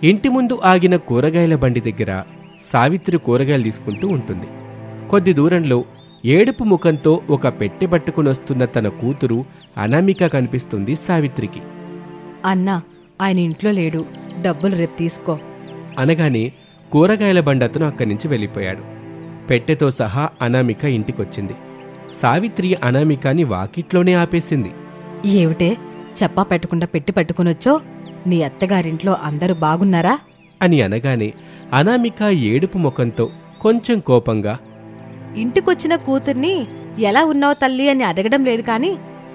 ఇంటి ముందు ఆగిన కూరగాయల బండి దగ్గర సావిత్రి కూరగాయలు తీసుకుంటూ ఉంటుంది. కొద్ది దూరంలో ఏడుపు ముఖంతో ఒక పెట్టె పట్టుకునొస్తున్న తన కూతురు అనామిక కనిపిస్తుంది సావిత్రికి. అన్నా, ఆయన ఇంట్లో లేడు, డబ్బులు రేపు తీసుకో అనగానే కూరగాయల బండి అతను అక్కడి నుంచి వెళ్ళిపోయాడు. పెట్టెతో సహా అనామిక ఇంటికొచ్చింది. సావిత్రి అనామికాని వాకిట్లోనే ఆపేసింది. ఏమిటే చెప్పా పెట్టకుండా పెట్టి పట్టుకునొచ్చో? నీ అత్తగారింట్లో అందరూ బాగున్నారా అని అనగానే అనామిక ఏడుపు ముఖంతో కొంచెం కోపంగా, ఇంటికొచ్చిన కూతుర్ని ఎలా ఉన్నావు తల్లి అని అడగడం లేదు కాని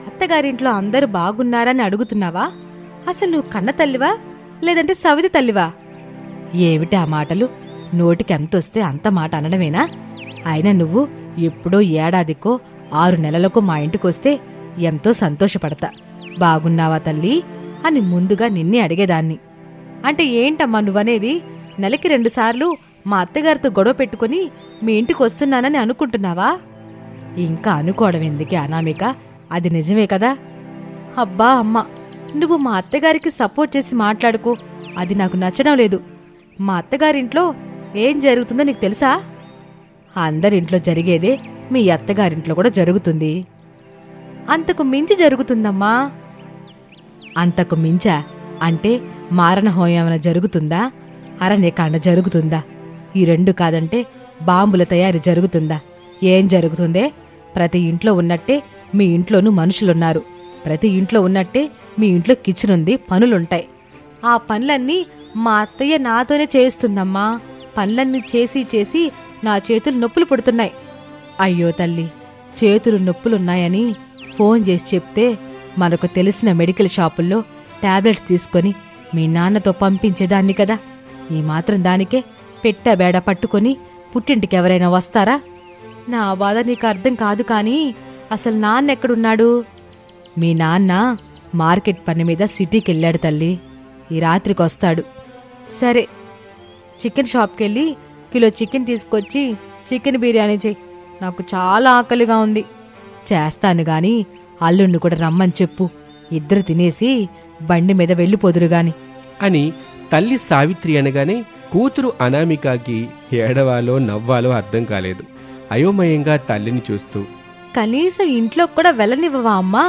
అత్తగారింట్లో అందరూ బాగున్నారని అడుగుతున్నావా? అసలు నువ్వు కన్న తల్లివా లేదంటే సవితి తల్లివా? ఏమిటి ఆ మాటలు? నోటికి ఎంతొస్తే అంత మాట అనడమేనా? అయినా నువ్వు ఎప్పుడో ఏడాదికో 6 నెలలకో మా ఇంటికొస్తే ఎంతో సంతోషపడతా. బాగున్నావా తల్లి అని ముందుగా నిన్నే అడిగేదాన్ని. అంటే ఏంటమ్మా నువ్వనేది? నెలకి 2 సార్లు మా అత్తగారితో గొడవ పెట్టుకుని మీ ఇంటికి వస్తున్నానని అనుకుంటున్నావా? ఇంకా అనుకోవడం ఎందుకే అనామిక, అది నిజమే కదా? అబ్బా అమ్మా, నువ్వు మా అత్తగారికి సపోర్ట్ చేసి మాట్లాడుకో, అది నాకు నచ్చడం లేదు. మా అత్తగారింట్లో ఏం జరుగుతుందో నీకు తెలుసా? అందరింట్లో జరిగేదే మీ అత్తగారింట్లో కూడా జరుగుతుంది. అంతకు మించి జరుగుతుందమ్మా. అంతకు మించా అంటే మారణహోమం జరుగుతుందా? అరణ్యకాండ జరుగుతుందా? ఈ 2 కాదంటే బాంబుల తయారీ జరుగుతుందా? ఏం జరుగుతుందే? ప్రతి ఇంట్లో ఉన్నట్టే మీ ఇంట్లోనూ మనుషులున్నారు. ప్రతి ఇంట్లో ఉన్నట్టే మీ ఇంట్లో కిచెన్ ఉంది, పనులుంటాయి. ఆ పనులన్నీ మా అత్తయ్య నాతోనే చేయిస్తుందమ్మా. పనులన్నీ చేసి చేసి నా చేతులు నొప్పులు పుడుతున్నాయి. అయ్యో తల్లి, చేతులు నొప్పులున్నాయని ఫోన్ చేసి చెప్తే మనకు తెలిసిన మెడికల్ షాపుల్లో టాబ్లెట్స్ తీసుకొని మీ నాన్నతో పంపించేదాన్ని కదా. ఈ మాత్రం దానికే పెట్టబేడ పట్టుకొని పుట్టింటికి ఎవరైనా వస్తారా? నా బాధ నీకు అర్థం కాదు కానీ అసలు నాన్న ఎక్కడున్నాడు? మీ నాన్న మార్కెట్ పని మీద సిటీకెళ్ళాడు తల్లి. ఈ రాత్రికి వస్తాడు. సరే, చికెన్ షాప్కెళ్ళి కిలో చికెన్ తీసుకొచ్చి చికెన్ బిర్యానీ చెయ్యి. నాకు చాలా ఆకలిగా ఉంది. చేస్తాను గాని అల్లుణ్ణి కూడా రమ్మని చెప్పు. ఇద్దరు తినేసి బండి మీద వెళ్ళిపోదురుగాని అని తల్లి సావిత్రి అనగానే కూతురు అనామికకి ఏడవాలో నవ్వాలో అర్థం కాలేదు. అయోమయంగా తల్లిని చూస్తూ, కనీసం ఇంట్లో కూడా వెళ్ళనివ్వవా అమ్మా?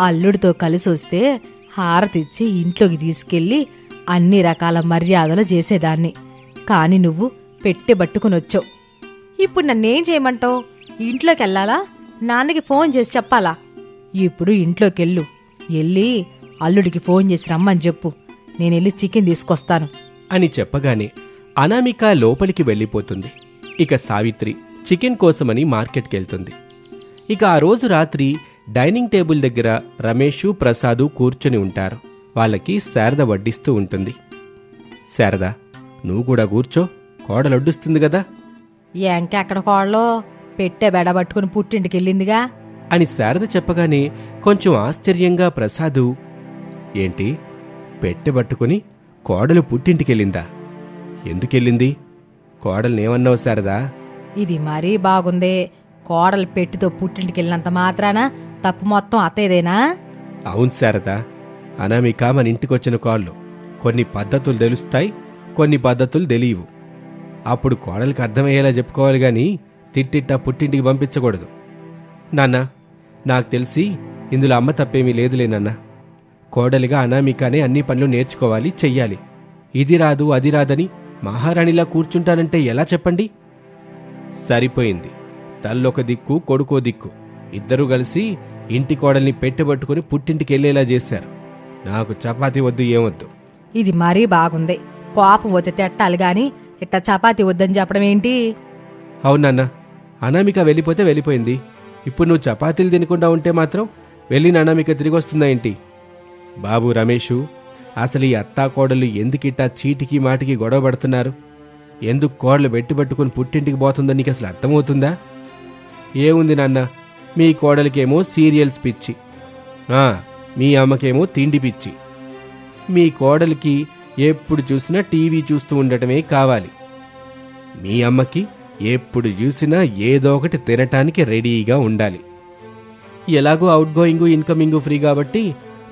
అల్లుడితో కలిసి వస్తే హారతిచ్చి ఇంట్లోకి తీసుకెళ్లి అన్ని రకాల మర్యాదలు చేసేదాన్ని. కాని నువ్వు పెట్టెబట్టుకునొచ్చావు. ఇప్పుడు నన్నేం చేయమంటావు? ఇంట్లోకెళ్ళాలా? నాన్నకి ఫోన్ చేసి చెప్పాలా? ఇప్పుడు ఇంట్లోకెళ్ళు. వెళ్ళి అల్లుడికి ఫోన్ చేసి రమ్మని చెప్పు. నేనెళ్ళి చికెన్ తీసుకొస్తాను అని చెప్పగానే అనామిక లోపలికి వెళ్ళిపోతుంది. ఇక సావిత్రి చికెన్ కోసమని మార్కెట్కెళ్తుంది. ఇక ఆ రోజు రాత్రి డైనింగ్ టేబుల్ దగ్గర రమేషు, ప్రసాదు కూర్చొని ఉంటారు. వాళ్ళకి శారద వడ్డిస్తూ ఉంటుంది. శారద, నువ్వు కూడా కూర్చో, కోడలొడ్డుస్తుంది కదా ఎంకెక్కడ కోడలో పెట్టే బెడబట్టుకుని పుట్టింటికెళ్ళిందిగా అని శారద చెప్పగానే కొంచెం ఆశ్చర్యంగా ప్రసాదు, ఏంటి పెట్టెబట్టుకుని కోడలు పుట్టింటికెళ్ళిందా? ఎందుకెళ్ళింది? కోడలనేమన్నావు శారదా? ఇది మరీ బాగుందే. కోడలు పెట్టితో పుట్టింటికెళ్ళినంత మాత్రాన తప్పు మొత్తం అత్తయ్యదేనా? అవును శారదా, అనామిక మన ఇంటికొచ్చిన కోళ్ళు కొన్ని పద్ధతులు తెలుస్తాయి, కొన్ని పద్ధతులు తెలియవు. అప్పుడు కోడలికి అర్థమయ్యేలా చెప్పుకోవాలి గాని తిట్టిట్టా పుట్టింటికి పంపించకూడదు. నాన్న, నాకు తెలిసి ఇందులో అమ్మ తప్పేమీ లేదులే నాన్న. కోడలిగా అనామికనే అన్ని పనులు నేర్చుకోవాలి, చెయ్యాలి. ఇది రాదు అది రాదని మహారాణిలా కూర్చుంటానంటే ఎలా చెప్పండి? సరిపోయింది. తల్లొక దిక్కు, కొడుకో దిక్కు, ఇద్దరూ కలిసి ఇంటి కోడల్ని పెట్టబట్టుకుని పుట్టింటికెళ్లేలా చేశారు. నాకు చపాతీ వద్దు, ఏమొద్దు. ఇది మరీ బాగుంది. కోపం వద్ద తిట్టాలి గాని ఇట్లా చపాతీ వద్దని చెప్పడం ఏంటి? అవునన్నా, అనామిక వెళ్ళిపోతే వెళ్ళిపోయింది. ఇప్పుడు నువ్వు చపాతీలు తినకుండా ఉంటే మాత్రం వెళ్ళిన అనామిక తిరిగి వస్తుందా ఏంటి? బాబు రమేషు, అసలు ఈ అత్తా కోడలు ఎందుకిట్టా చీటికి మాటికి గొడవ పడుతున్నారు? ఎందుకు కోడలు పెట్టుబట్టుకుని పుట్టింటికి పోతుందని నీకు అసలు అర్థమవుతుందా? ఏముంది నాన్న, మీ కోడలికేమో సీరియల్స్ పిచ్చి, మీ అమ్మకేమో తిండి పిచ్చి. మీ కోడలికి ఎప్పుడు చూసినా టీవీ చూస్తూ ఉండటమే కావాలి. మీ అమ్మకి ఎప్పుడు చూసినా ఏదో ఒకటి తినటానికి రెడీగా ఉండాలి. ఎలాగో అవుట్ గోయింగు ఇన్కమింగు ఫ్రీ కాబట్టి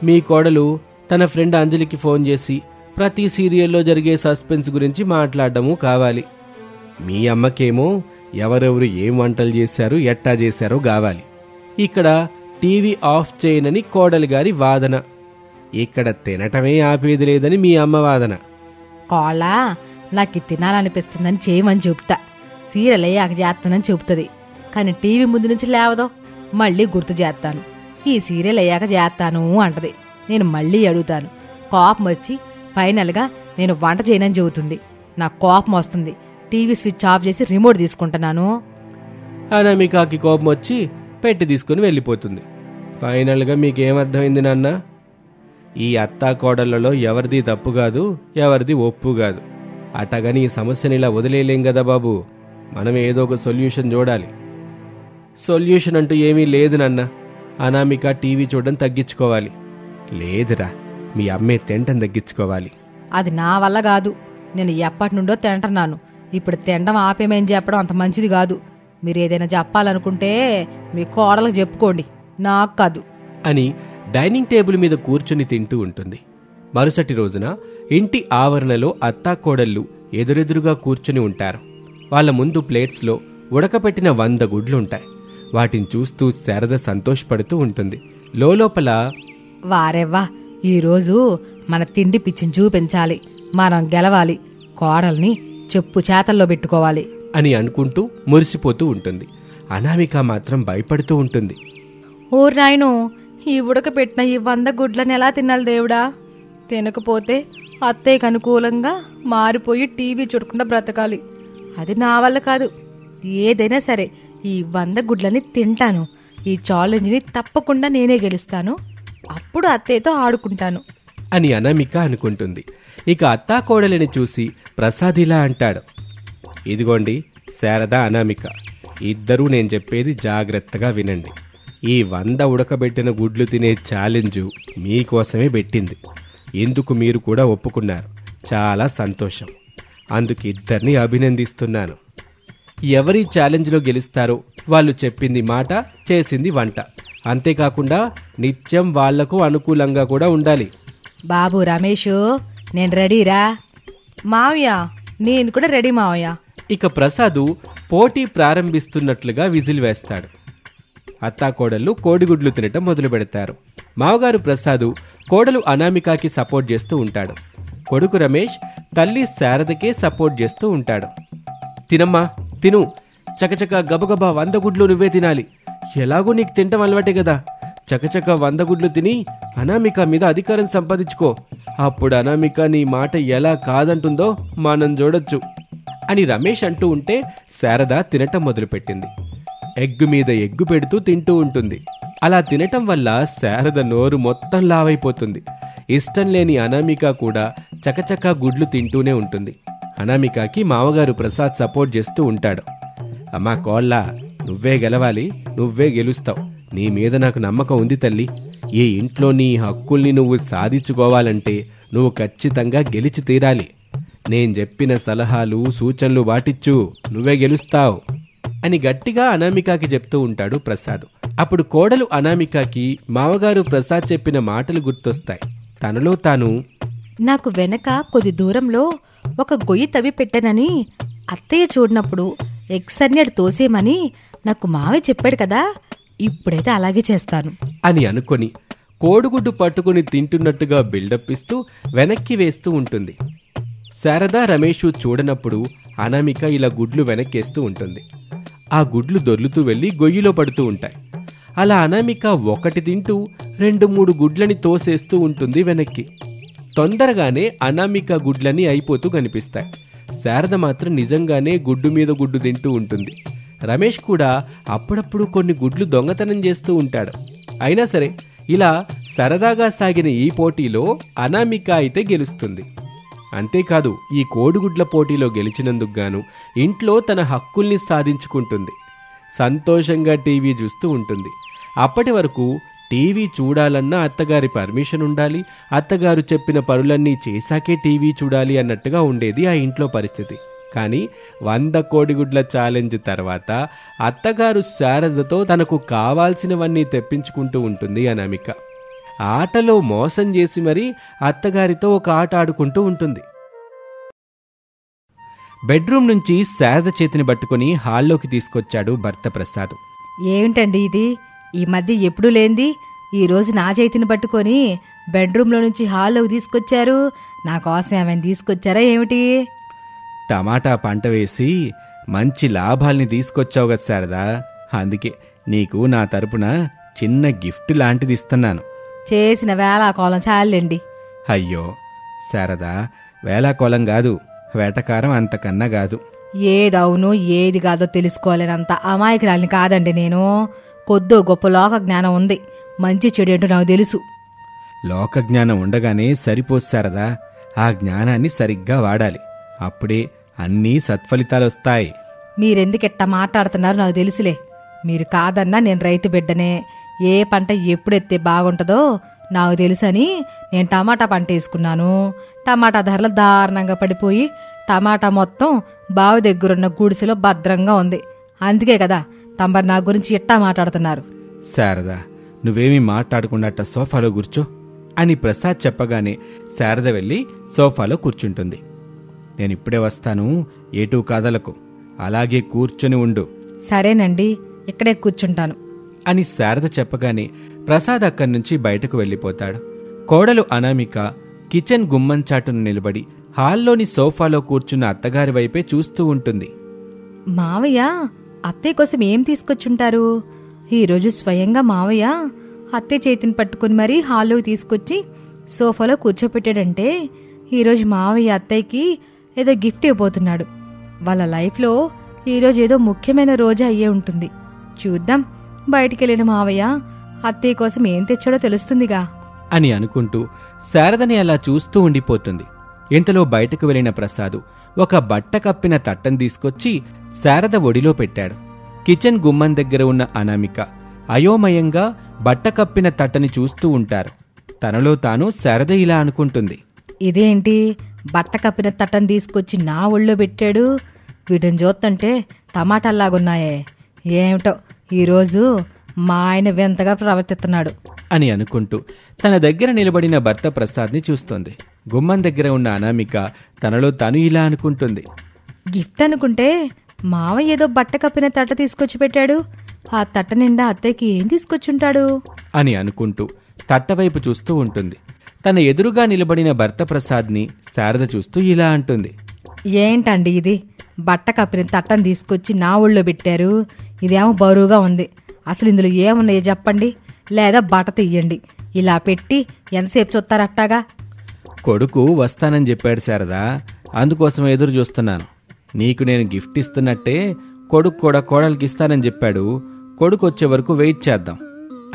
మీ కోడలు తన ఫ్రెండ్ అంజలికి ఫోన్ చేసి ప్రతి సీరియల్లో జరిగే సస్పెన్స్ గురించి మాట్లాడడము కావాలి. మీ అమ్మకేమో ఎవరెవరు ఏం వంటలు చేశారు, ఎట్టా చేశారో కావాలి. ఇక్కడ టీవీ ఆఫ్ చేయనని కోడలి గారి వాదన. ఇక్కడ తినటమే ఆపేది లేదని మీ అమ్మ వాదన. కోళ్ళ నాకు తినాలనిపిస్తుందని చేయమని చెబుతా, సీరియల్ అయ్యాక చేస్తానని చెబుతుంది. కానీ టీవీ ముందు నుంచి లేవదో మళ్ళీ గుర్తు చేస్తాను. ఈ సీరియల్ అయ్యాక చేస్తాను అంటది. నేను మళ్ళీ అడుగుతాను. కోపం వచ్చి ఫైనల్గా నేను వంట చేయనని చెబుతుంది. నాకు కోపం వస్తుంది. టీవీ స్విచ్ ఆఫ్ చేసి రిమోట్ తీసుకుంటున్నాను. అనామికకి కోపం వచ్చి పెట్టి తీసుకుని వెళ్ళిపోతుంది. ఫైనల్గా మీకేమర్థమైంది నాన్న? ఈ అత్తా కోడళ్లలో ఎవరిది తప్పు కాదు, ఎవరిది ఒప్పు కాదు. అటగని ఈ సమస్యని ఇలా వదిలేయలేం కదా బాబు. మనం ఏదో ఒక సొల్యూషన్ చూడాలి. సొల్యూషన్ అంటూ ఏమీ లేదు నాన్న. అనామిక టీవీ చూడడం తగ్గించుకోవాలి. లేదురా, మీ అమ్మే తినటం తగ్గించుకోవాలి. అది నా వల్ల కాదు. నేను ఎప్పటి నుండో తింటున్నాను. ఇప్పుడు తినడం ఆపేమని చెప్పడం అంత మంచిది కాదు. మీరేదైనా చెప్పాలనుకుంటే మీ కోడలకు చెప్పుకోండి, నాకు కాదు అని డైనింగ్ టేబుల్ మీద కూర్చుని తింటూ ఉంటుంది. మరుసటి రోజున ఇంటి ఆవరణలో అత్తాకోడళ్ళు ఎదురెదురుగా కూర్చుని ఉంటారు. వాళ్ళ ముందు ప్లేట్స్లో ఉడకపెట్టిన 100 గుడ్లుంటాయి. వాటిని చూస్తూ శారద సంతోషపడుతూ ఉంటుంది. లోపల వారెవ్వా, ఈరోజు మన తిండి పిచ్చిని చూపించాలి, మనం గెలవాలి, కోడల్ని చెప్పు చేతల్లో పెట్టుకోవాలి అని అనుకుంటూ మురిసిపోతూ ఉంటుంది. అనామిక మాత్రం భయపడుతూ ఉంటుంది. ఓ రాయను, ఈ ఉడకపెట్టిన ఈ 100 గుడ్లని ఎలా తినాలి దేవుడా? తినకపోతే అత్తయ్యకు అనుకూలంగా మారిపోయి టీవీ చూడకుండా బ్రతకాలి. అది నా వల్ల కాదు. ఏదైనా సరే ఈ 100 గుడ్లని తింటాను. ఈ ఛాలెంజ్ని తప్పకుండా నేనే గెలుస్తాను. అప్పుడు అత్తయ్యతో ఆడుకుంటాను అని అనామిక అనుకుంటుంది. ఇక అత్తాకోడలిని చూసి ప్రసాద్ ఇలా అంటాడు. ఇదిగోండి శారద, అనామిక, ఇద్దరూ నేను చెప్పేది జాగ్రత్తగా వినండి. ఈ 100 ఉడకబెట్టిన గుడ్లు తినే ఛాలెంజు మీకోసమే పెట్టింది. ఇందుకు మీరు కూడా ఒప్పుకున్నారు. చాలా సంతోషం. అందుకు ఇద్దరిని అభినందిస్తున్నాను. ఎవరి ఛాలెంజ్లో గెలుస్తారో వాళ్ళు చెప్పింది మాట, చేసింది వంట. అంతేకాకుండా నిత్యం వాళ్లకు అనుకూలంగా కూడా ఉండాలి. బాబు రమేషు, నేను రెడీరా. మావయ్య, నేను కూడా రెడీ మావయ్య. ఇక ప్రసాదు పోటీ ప్రారంభిస్తున్నట్లుగా విజిల్ వేస్తాడు. అత్తాకోడళ్ళు కోడిగుడ్లు తినటం మొదలు పెడతారు. మావగారు ప్రసాదు కోడలు అనామికకి సపోర్ట్ చేస్తూ ఉంటాడు. కొడుకు రమేష్ తల్లి శారదకే సపోర్ట్ చేస్తూ ఉంటాడు. తినమ్మా, తిను, చకచక గబగబా 100 గుడ్లు నువ్వే తినాలి. ఎలాగో నీకు తింటం అలవాటే కదా. చకచక 100 గుడ్లు తిని అనామిక మీద అధికారం సంపాదించుకో. అప్పుడు అనామిక నీ మాట ఎలా కాదంటుందో మనం చూడొచ్చు అని రమేష్ అంటూ ఉంటే శారద తినటం మొదలుపెట్టింది. ఎగ్గు మీద ఎగ్గు పెడుతూ తింటూ ఉంటుంది. అలా తినటం వల్ల శారద నోరు మొత్తం లావైపోతుంది. ఇష్టం లేని అనామిక కూడా చకచకా గుడ్లు తింటూనే ఉంటుంది. అనామికకి మామగారు ప్రసాద్ సపోర్ట్ చేస్తూ ఉంటాడు. అమ్మా కోళ్ళ, నువ్వే గెలవాలి, నువ్వే గెలుస్తావు. నీ మీద నాకు నమ్మకం ఉంది తల్లి. ఈ ఇంట్లో నీ హక్కుల్ని నువ్వు సాధించుకోవాలంటే నువ్వు ఖచ్చితంగా గెలిచి తీరాలి. నేను చెప్పిన సలహాలు సూచనలు వాటిచ్చు, నువ్వే గెలుస్తావు అని గట్టిగా అనామికకి చెప్తూ ఉంటాడు ప్రసాద్. అప్పుడు కోడలు అనామికకి మామగారు ప్రసాద్ చెప్పిన మాటలు గుర్తొస్తాయి. తనలో తాను, నాకు వెనక కొద్ది దూరంలో ఒక గొయ్యి తవ్వి పెట్టానని అత్తయ్య చూడినప్పుడు ఎగ్స్ అన్ని తోసేమని నాకు మావయ్య చెప్పాడు కదా, ఇప్పుడైతే అలాగే చేస్తాను అని అనుకొని కోడిగుడ్డు పట్టుకుని తింటున్నట్టుగా బిల్డప్ ఇస్తూ వెనక్కి వేస్తూ ఉంటుంది. శారద రమేషు చూడనప్పుడు అనామిక ఇలా గుడ్లు వెనక్కేస్తూ ఉంటుంది. ఆ గుడ్లు దొర్లుతూ వెళ్లి గొయ్యిలో పడుతూ ఉంటాయి. అలా అనామిక ఒకటి తింటూ 2-3 గుడ్లని తోసేస్తూ ఉంటుంది వెనక్కి. తొందరగానే అనామిక గుడ్లని అయిపోతూ కనిపిస్తాయి. శారద మాత్రం నిజంగానే గుడ్డు మీద గుడ్డు తింటూ ఉంటుంది. రమేష్ కూడా అప్పుడప్పుడు కొన్ని గుడ్లు దొంగతనం చేస్తూ ఉంటాడు. అయినా సరే ఇలా సరదాగా సాగిన ఈ పోటీలో అనామిక అయితే గెలుస్తుంది. అంతేకాదు, ఈ కోడిగుడ్ల పోటీలో గెలిచినందుకు గాను ఇంట్లో తన హక్కుల్ని సాధించుకుంటుంది. సంతోషంగా టీవీ చూస్తూ ఉంటుంది. అప్పటి వరకు టీవీ చూడాలన్నా అత్తగారి పర్మిషన్ ఉండాలి, అత్తగారు చెప్పిన పనులన్నీ చేశాకే టీవీ చూడాలి అన్నట్టుగా ఉండేది ఆ ఇంట్లో పరిస్థితి. కానీ 100 కోడిగుడ్ల ఛాలెంజ్ తర్వాత అత్తగారు శారదతో తనకు కావాల్సినవన్నీ తెప్పించుకుంటూ ఉంటుంది అనామిక. ఆటలో మోసం చేసి మరీ అత్తగారితో ఒక ఆట ఆడుకుంటూ ఉంటుంది. బెడ్రూమ్ నుంచి శారద చేతిని పట్టుకుని హాల్లోకి తీసుకొచ్చాడు భర్త ప్రసాద్. ఏమిటండి ఇది? ఈ మధ్య ఎప్పుడూ లేంది ఈరోజు నా చేతిని పట్టుకొని బెడ్రూమ్లో నుంచి హాల్లోకి తీసుకొచ్చారు. నా కోసం ఏమైనా తీసుకొచ్చారా ఏమిటి? టమాటా పంట వేసి మంచి లాభాల్ని తీసుకొచ్చావు కదా శారదా, అందుకే నీకు నా తరపున చిన్న గిఫ్ట్ లాంటిది ఇస్తున్నాను. చేసిన వేళాకోళం చాలండి. అయ్యో శారదా, వేళాకోళం కాదు, వేటకారం అంతకన్నా కాదు. ఏదవును ఏది కాదో తెలుసుకోలేనంత అమాయకురాలిని కాదండి నేను. కొద్దో గొప్ప లోక జ్ఞానం ఉంది. మంచి చెడు ఏంటో నాకు తెలుసు. లోకజ్ఞానం ఉండగానే సరిపోదు శారదా, ఆ జ్ఞానాన్ని సరిగ్గా వాడాలి. అప్పుడే అన్నీ సత్ఫలితాలొస్తాయి. మీరెందుకెట్టా మాట్లాడుతున్నారు నాకు తెలుసులే. మీరు కాదన్నా నేను రైతు బిడ్డనే. ఏ పంట ఎప్పుడెత్తే బాగుంటుందో నాకు తెలుసని నేను టమాటా పంట వేసుకున్నాను. టమాటా ధరలు దారుణంగా పడిపోయి టమాటా మొత్తం బావి దగ్గరున్న గుడిసెలో భద్రంగా ఉంది. అందుకే కదా తమరు నా గురించి ఎట్టా మాట్లాడుతున్నారు. శారదా, నువ్వేమీ మాట్లాడకుండా అట్ట సోఫాలో కూర్చో అని ప్రసాద్ చెప్పగానే శారద వెళ్ళి సోఫాలో కూర్చుంటుంది. నేనిప్పుడే వస్తాను, ఏటూ కాదలకు, అలాగే కూర్చొని ఉండు. సరేనండి, ఇక్కడే కూర్చుంటాను అని శారద చెప్పగానే ప్రసాద్ అక్కడి నుంచి బయటకు వెళ్ళిపోతాడు. కోడలు అనామిక కిచెన్ గుమ్మంచాటును నిలబడి హాల్లోని సోఫాలో కూర్చున్న అత్తగారి వైపే చూస్తూ ఉంటుంది. మావయ్య అత్తయ్య కోసం ఏం తీసుకొచ్చుంటారు? ఈరోజు స్వయంగా మావయ్య అత్తయ్య చేతిని పట్టుకుని మరీ హాల్లోకి తీసుకొచ్చి సోఫాలో కూర్చోపెట్టాడంటే ఈరోజు మావయ్య అత్తయ్యకి ఏదో గిఫ్ట్ ఇవ్వబోతున్నాడు. వాళ్ళ లైఫ్లో ఈరోజు ఏదో ముఖ్యమైన రోజు అయ్యే ఉంటుంది. చూద్దాం, బయటికెళ్ళిన మావయ్య అత్తయ్య కోసం ఏం తెచ్చాడో తెలుస్తుందిగా అని అనుకుంటూ శారదని అలా చూస్తూ ఉండిపోతుంది. ఇంతలో బయటకు వెళ్లిన ప్రసాదు ఒక బట్ట కప్పిన తట్టను తీసుకొచ్చి శారద ఒడిలో పెట్టాడు. కిచెన్ గుమ్మం దగ్గర ఉన్న అనామిక అయోమయంగా బట్ట కప్పిన తట్టని చూస్తూ ఉంటారు. తనలో తాను శారద ఇలా అనుకుంటుంది. ఇదేంటి బట్ట కప్పిన తట్టను తీసుకొచ్చి నా ఒళ్ళో పెట్టాడు? వీటిని చూస్తుంటే టమాటాల్లాగున్నాయే. ఏమిటో ఈరోజు మా ఆయన వింతగా ప్రవర్తిస్తున్నాడు అని అనుకుంటూ తన దగ్గర నిలబడిన భర్త ప్రసాద్ని చూస్తోంది. గుమ్మం దగ్గర ఉన్న అనామిక తనలో తాను ఇలా అనుకుంటుంది. గిఫ్ట్ అనుకుంటే మావయ్య ఏదో బట్ట కప్పిన తట్ట తీసుకొచ్చి పెట్టాడు. ఆ తట్ట నిండా అత్తయ్యకి ఏం తీసుకొచ్చుంటాడు అని అనుకుంటూ తట్టవైపు చూస్తూ ఉంటుంది. తన ఎదురుగా నిలబడిన భర్త ప్రసాద్ని శారద చూస్తూ ఇలా అంటుంది. ఏంటండి ఇది? బట్ట కప్పిన తట్టను తీసుకొచ్చి నా ఊళ్ళో పెట్టారు. ఇదేమో బరువుగా ఉంది. అసలు ఇందులో ఏమున్నాయో చెప్పండి, లేదా బట్ట తీయండి. ఇలా పెట్టి ఎంతసేపు చూస్తారట్టాగా? కొడుకు వస్తానని చెప్పాడు శారదా, అందుకోసం ఎదురు చూస్తున్నాను. నీకు నేను గిఫ్ట్ ఇస్తున్నట్టే కొడుకు కూడా కోడలికి ఇస్తానని చెప్పాడు. కొడుకు వచ్చే వరకు వెయిట్ చేద్దాం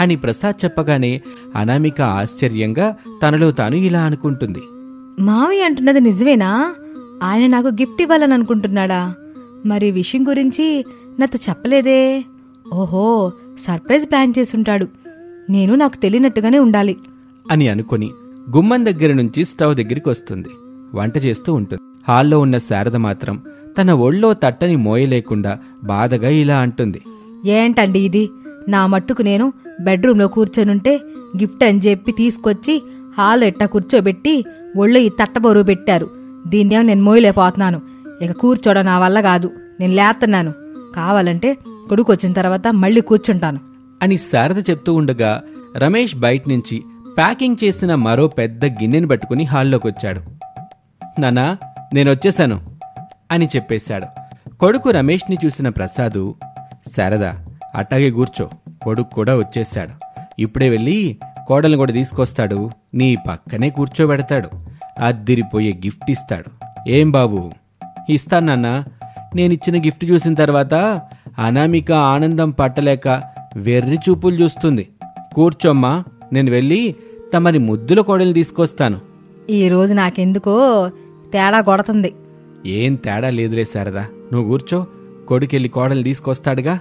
అని ప్రసాద్ చెప్పగానే అనామిక ఆశ్చర్యంగా తనలో తాను ఇలా అనుకుంటుంది. మావయ్య అంటున్నది నిజమేనా? ఆయన నాకు గిఫ్ట్ ఇవ్వాలని అనుకుంటున్నాడా? మరి విషయం గురించి నాతో చెప్పలేదే. ఓహో, సర్ప్రైజ్ ప్లాన్ చేసుంటాడు. నేను నాకు తెలియనట్టుగానే ఉండాలి అని అనుకుని గుమ్మం దగ్గర నుంచి స్టవ్ దగ్గరికి వస్తుంది. వంట చేస్తూ ఉంటుంది. హాల్లో ఉన్న శారద మాత్రం తన ఒళ్ళో తట్టని మోయలేకుండా బాధగా ఇలా అంటుంది. ఏంటండి ఇది? నా మట్టుకు నేను బెడ్రూమ్లో కూర్చొనుంటే గిఫ్ట్ అని చెప్పి తీసుకొచ్చి హాల్లో ఎట్టా కూర్చోబెట్టి ఒళ్ళో ఈ తట్ట బరువు పెట్టారు. దీన్నేమో నేను మోయలేకపోతున్నాను. ఇక కూర్చోడం నా వల్ల కాదు. నేను లేస్తున్నాను. కావాలంటే కొడుకు వచ్చిన తర్వాత మళ్ళీ కూర్చుంటాను అని శారద చెప్తూ ఉండగా రమేష్ బయట నుంచి ప్యాకింగ్ చేసిన మరో పెద్ద గిన్నెని పట్టుకుని హాల్లోకొచ్చాడు. నాన్నా, నేనొచ్చేశాను అని చెప్పేశాడు. కొడుకు రమేష్ని చూసిన ప్రసాదు, శారద అట్టాగే కూర్చో, కొడుకు కూడా వచ్చేశాడు. ఇప్పుడే వెళ్ళి కోడలు కూడా తీసుకొస్తాడు, నీ పక్కనే కూర్చోబెడతాడు, అద్దిరిపోయే గిఫ్ట్ ఇస్తాడు. ఏం బాబు? ఇస్తానన్నా. నేనిచ్చిన గిఫ్ట్ చూసిన తర్వాత అనామిక ఆనందం పట్టలేక వెర్రి చూపులు చూస్తుంది. కూర్చోమ్మా, నేను వెళ్ళి తమరి ముద్దుల కోడలు తీసుకొస్తాను. ఈ రోజు నాకెందుకో తేడా కొడుతుంది. ఏం తేడా లేదులే శారద, నువ్వు కూర్చో, కొడుకెళ్ళి కోడలు తీసుకొస్తాడుగా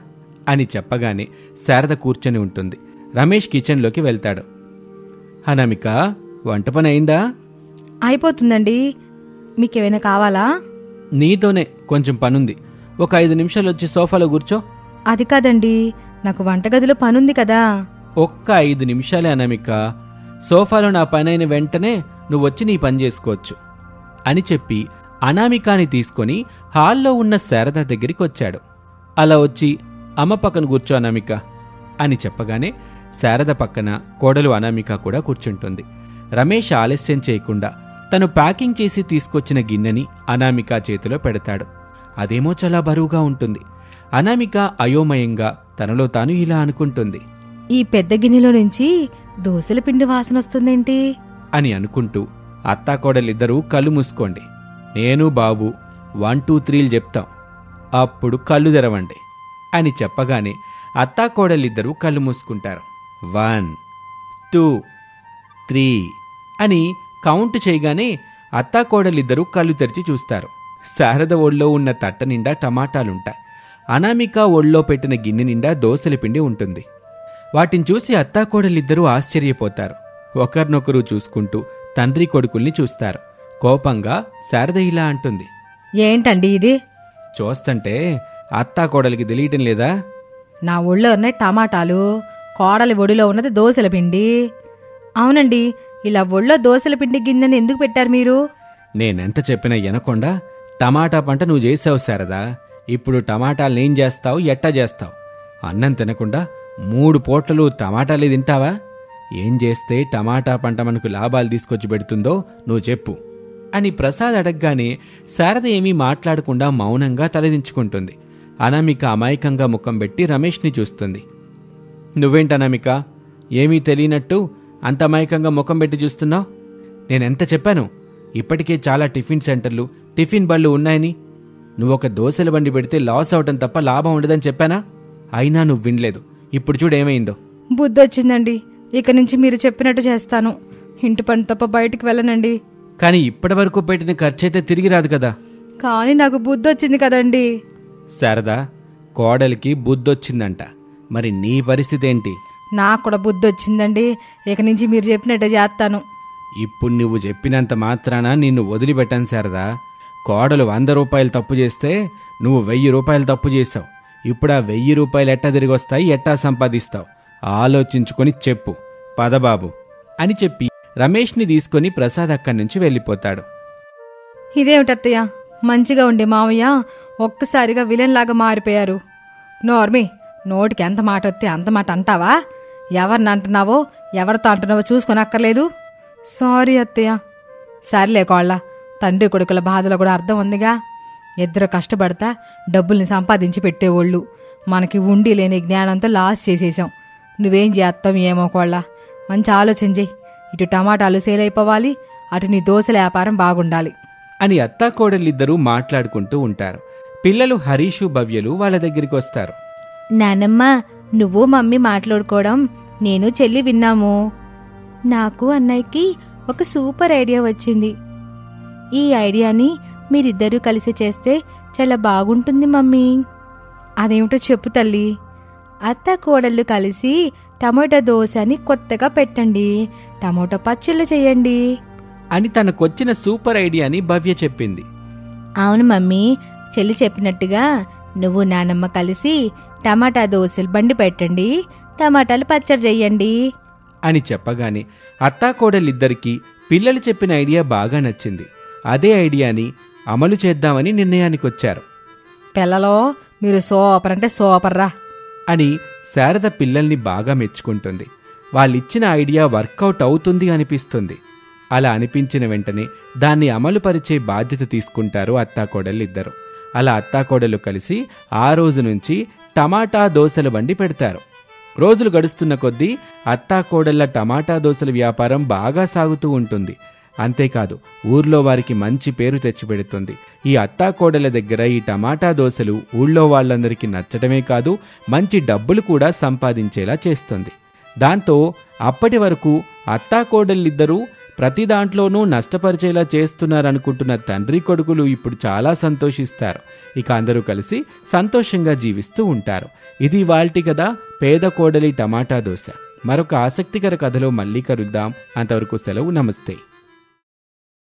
అని చెప్పగానే శారద కూర్చొని ఉంటుంది. రమేష్ కిచెన్లోకి వెళ్తాడు. అనామిక, వంట పని అయిందా? అయిపోతుందండి. మీకేమైనా కావాలా? నీతోనే కొంచెం పనుంది. ఒక 5 నిమిషాలు వచ్చి సోఫాలో కూర్చో. అది కాదండి, నాకు వంటగదిలో పనుంది కదా. ఒక్క 5 నిమిషాలే అనామిక. సోఫాలో నా పనైన వెంటనే నువ్వొచ్చి నీ పని చేసుకోవచ్చు అని చెప్పి అనామికాని తీసుకొని హాల్లో ఉన్న శారద దగ్గరికి వచ్చాడు. అలా వచ్చి అమ్మ పక్కన కూర్చో అనామిక అని చెప్పగానే శారద పక్కన కోడలు అనామిక కూడా కూర్చుంటుంది. రమేష్ ఆలస్యం చేయకుండా తను ప్యాకింగ్ చేసి తీసుకొచ్చిన గిన్నెని అనామిక చేతిలో పెడతాడు. అదేమో చాలా బరువుగా ఉంటుంది. అనామిక అయోమయంగా తనలో తాను ఇలా అనుకుంటుంది. ఈ పెద్ద గిన్నెలో నుంచి దోసల పిండి వాసన వస్తుందేంటి అని అనుకుంటూ అత్తాకోడలిద్దరూ కళ్ళు మూసుకోండి, నేను బాబు 1 2 3 చెప్తాం, అప్పుడు కళ్ళు తెరవండి అని చెప్పగానే అత్తాకోడలిద్దరూ కళ్ళు మూసుకుంటారు. 1 2 3 అని కౌంట్ చేయగానే అత్తాకోడలిద్దరూ కళ్ళు తెరిచి చూస్తారు. శారద ఒళ్ళో ఉన్న తట్ట నిండా టమాటాలుంటాయి. అనామిక ఒళ్ళో పెట్టిన గిన్నె నిండా దోసల పిండి ఉంటుంది. వాటిని చూసి అత్తాకోడలిద్దరూ ఆశ్చర్యపోతారు. ఒకరినొకరు చూసుకుంటూ తండ్రి కొడుకుల్ని చూస్తారు. కోపంగా శారద ఇలా అంటుంది. ఏంటండి ఇది? చూస్తంటే అత్తాకోడలికి తెలియటం లేదా? నా ఒళ్ళో ఉన్నాయి టమాటాలు, కోడలి ఒడిలో ఉన్నది దోసల పిండి. అవునండి, ఇలా ఒళ్ళో దోసల పిండి గిన్నెని ఎందుకు పెట్టారు మీరు? నేనెంత చెప్పినా వినకుండా టమాటా పంట నువ్వు చేసావు శారదా. ఇప్పుడు టమాటాలనేం చేస్తావు, ఎట్టా చేస్తావు? అన్నం తినకుండా 3 పూటలు టమాటాలే తింటావా? ఏం చేస్తే టమాటా పంట మనకు లాభాలు తీసుకొచ్చి పెడుతుందో నువ్వు చెప్పు అని ప్రసాద్ అడగగానే శారద ఏమీ మాట్లాడకుండా మౌనంగా తలదించుకుంటుంది. అనామిక అమాయకంగా ముఖం పెట్టి రమేష్ని చూస్తుంది. నువ్వేంటనామిక, ఏమీ తెలియనట్టు అంత అమాయకంగా ముఖం పెట్టి చూస్తున్నావు? నేనెంత చెప్పాను, ఇప్పటికే చాలా టిఫిన్ సెంటర్లు, టిఫిన్ బళ్ళు ఉన్నాయని. నువ్వొక దోశల బండి పెడితే లాస్ అవటం తప్ప లాభం ఉండదని చెప్పానా? అయినా నువ్వు వినలేదు. ఇప్పుడు చూడేమైందో. బుద్ధొచ్చిందండి, ఇక నుంచి మీరు చెప్పినట్టు చేస్తాను. ఇంటి పని తప్ప బయటికి వెళ్ళనండి. కానీ ఇప్పటి వరకు పెట్టిన ఖర్చయితే తిరిగి రాదు కదా. కానీ నాకు బుద్ధొచ్చింది కదండి. శారదా, కోడలికి బుద్ధొచ్చిందంట, మరి నీ పరిస్థితి ఏంటి? నాకు కూడా బుద్ధొచ్చిందండి. ఇక నుంచి మీరు చెప్పినట్టే చేస్తాను. ఇప్పుడు నువ్వు చెప్పినంత మాత్రాన నిన్ను వదిలిపెట్టాను శారదా. కోడలు 100 రూపాయలు తప్పు చేస్తే నువ్వు 1000 రూపాయలు తప్పు చేశావు. ఇప్పుడు ఆ 1000 రూపాయలు ఎట్టా తిరిగి వస్తాయి, ఎట్టా సంపాదిస్తావు? ఆలోచించుకొని చెప్పు, పదబాబు అని చెప్పి రమేష్ని తీసుకుని ప్రసాద్ అక్కడి నుంచి వెళ్ళిపోతాడు. ఇదేమిటత్తయ్య, మంచిగా ఉండే మావయ్య ఒక్కసారిగా విలన్ లాగా మారిపోయారు. నోర్మి, నోటికి ఎంత మాట వస్తే అంత మాట అంటావా? ఎవరిని అంటున్నావో ఎవరితో అంటున్నావో చూసుకొని అక్కర్లేదు. సారీ అత్తయ్య. సర్లే కోళ్ళ, తండ్రి కొడుకుల బాధలో కూడా అర్థం ఉందిగా. ఇద్దరు కష్టపడతా డబ్బుల్ని సంపాదించి పెట్టేవాళ్ళు. మనకి ఉండి లేని జ్ఞానంతో లాస్ చేసేసాం. నువ్వేం చేస్తావు ఏమో కోళ్ళ, మంచి ఆలోచన చెయ్యి. ఇటు టమాటాలు సేల్ అయిపోవాలి, అటు నీ దోశల వ్యాపారం బాగుండాలి అని అత్తాకోడలిద్దరూ మాట్లాడుకుంటూ ఉంటారు. పిల్లలు హరీషు, భవ్యలు వాళ్ళ దగ్గరికి వస్తారు. నానమ్మ, నువ్వు మమ్మీ మాట్లాడుకోవడం నేను చెల్లి విన్నాము. నాకు అన్నయ్యకి ఒక సూపర్ ఐడియా వచ్చింది. ఈ ఐడియాని మీరిద్దరూ కలిసి చేస్తే చాలా బాగుంటుంది మమ్మీ. అదేమిటో చెప్పు తల్లి. అత్త కోడళ్ళు కలిసి టమోటా దోశ అని కొత్తగా పెట్టండి, టమోటా పచ్చళ్ళు చేయండి అని తనకొచ్చిన సూపర్ ఐడియాని భవ్య చెప్పింది. అవును మమ్మీ, చెల్లి చెప్పినట్టుగా నువ్వు నానమ్మ కలిసి టమాటా దోశలు బండి పెట్టండి, టమాటాలు పచ్చడి చెయ్యండి అని చెప్పగానే అత్తాకోడలిద్దరికీ పిల్లలు చెప్పిన ఐడియా బాగా నచ్చింది. అదే ఐడియాని అమలు చేద్దామని నిర్ణయానికొచ్చారు. పిల్లలో మీరు సూపర్ అంటే సూపర్ రా అని శారద పిల్లల్ని బాగా మెచ్చుకుంటుంది. వాళ్ళిచ్చిన ఐడియా వర్కౌట్ అవుతుంది అనిపిస్తుంది. అలా అనిపించిన వెంటనే దాన్ని అమలుపరిచే బాధ్యత తీసుకుంటారు అత్తాకోడలిద్దరు. అలా అత్తాకోడలు కలిసి ఆ రోజు నుంచి టమాటా దోశల బండి పెడతారు. రోజులు గడుస్తున్న కొద్దీ అత్తాకోడళ్ల టమాటా దోశల వ్యాపారం బాగా సాగుతూ ఉంటుంది. అంతేకాదు, ఊర్లో వారికి మంచి పేరు తెచ్చిపెడుతుంది. ఈ అత్తాకోడల దగ్గర ఈ టమాటా దోశలు ఊళ్ళో వాళ్ళందరికీ నచ్చటమే కాదు, మంచి డబ్బులు కూడా సంపాదించేలా చేస్తుంది. దాంతో అప్పటి వరకు అత్తాకోడళ్ళిద్దరూ ప్రతి దాంట్లోనూ నష్టపరిచేలా చేస్తున్నారనుకుంటున్న తండ్రి కొడుకులు ఇప్పుడు చాలా సంతోషిస్తారు. ఇక అందరూ కలిసి సంతోషంగా జీవిస్తూ ఉంటారు. ఇది ఇవాల్టి కథ, పేద కోడలి టమాటా దోశ. మరొక ఆసక్తికర కథలో మళ్ళీ కలుద్దాం. అంతవరకు సెలవు, నమస్తే.